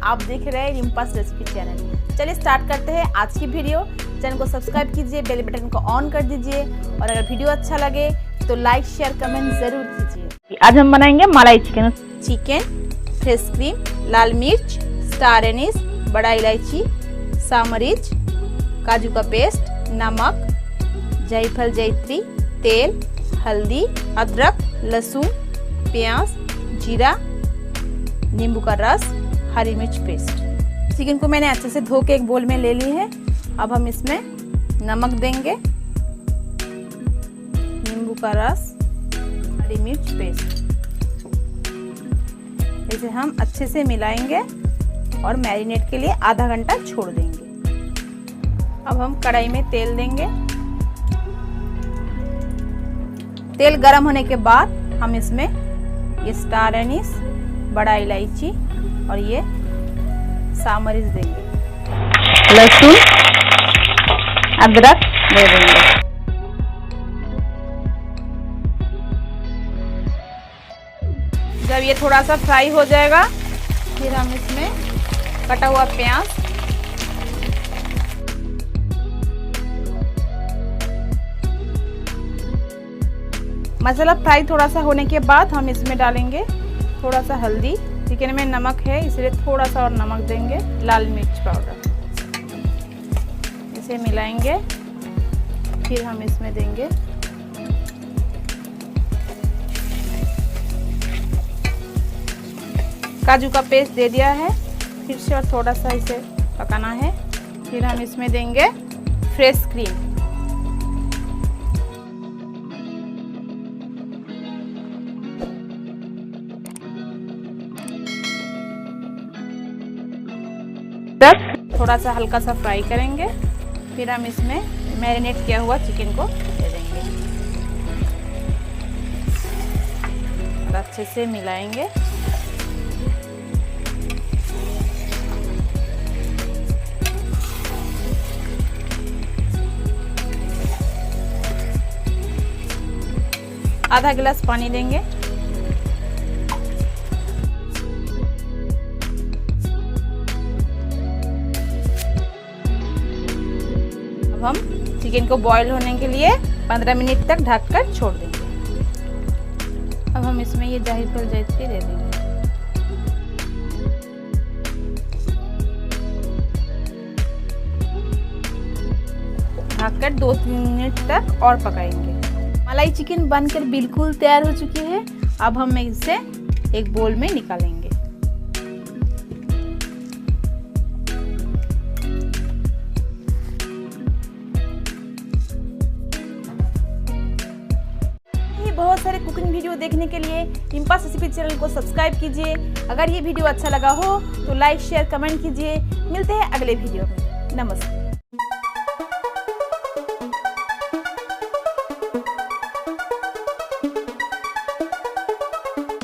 आप देख रहे हैं रिम्पास रेसिपी चैनल। चलिए स्टार्ट करते हैं आज की वीडियो। चैनल को सब्सक्राइब कीजिए, बेल बटन को ऑन कर दीजिए और अगर वीडियो अच्छा लगे तो लाइक शेयर कमेंट जरूर कीजिए। आज हम बनाएंगे मलाई चिकन। फ्रेश क्रीम, लाल मिर्च, स्टार एनीस, बड़ा इलायची, सामरीच, काजू का पेस्ट, नमक, जायफल जावित्री, तेल, हल्दी, अदरक, लहसुन, प्याज, जीरा, नींबू का रस, हरी मिर्च पेस्ट। चिकन को मैंने अच्छे से धो के एक बोल में ले ली है। अब हम इसमें नमक देंगे, नींबू का रस, हरी मिर्च पेस्ट। इसे हम अच्छे से मिलाएंगे और मैरिनेट के लिए आधा घंटा छोड़ देंगे। अब हम कढ़ाई में तेल देंगे। तेल गरम होने के बाद हम इसमें ये स्टार एनीस, बड़ा इलायची और ये सामरीच देंगे, लहसुन, अदरक दे देंगे। जब ये थोड़ा सा फ्राई हो जाएगा फिर हम इसमें कटा हुआ प्याज, मसाला फ्राई थोड़ा सा होने के बाद हम इसमें डालेंगे थोड़ा सा हल्दी। चिकन में नमक है इसलिए थोड़ा सा और नमक देंगे, लाल मिर्च पाउडर। इसे मिलाएंगे, फिर हम इसमें देंगे काजू का पेस्ट दे दिया है। फिर से और थोड़ा सा इसे पकाना है। फिर हम इसमें देंगे फ्रेश क्रीम। थोड़ा सा हल्का सा फ्राई करेंगे। फिर हम इसमें मैरिनेट किया हुआ चिकन को दे देंगे और अच्छे से मिलाएंगे। आधा गिलास पानी देंगे। अब हम चिकन को बॉईल होने के लिए 15 मिनट तक ढककर छोड़ देंगे। अब हम इसमें ये जायफल जावित्री दे देंगे। ढककर 2-3 मिनट तक और पकाएंगे। मलाई चिकन बनकर बिल्कुल तैयार हो चुकी है। अब हम इसे एक बोल में निकालेंगे। बहुत सारे कुकिंग वीडियो देखने के लिए रिम्पास रेसिपी चैनल को सब्सक्राइब कीजिए। अगर ये वीडियो अच्छा लगा हो तो लाइक शेयर कमेंट कीजिए। मिलते हैं अगले वीडियो में। नमस्ते।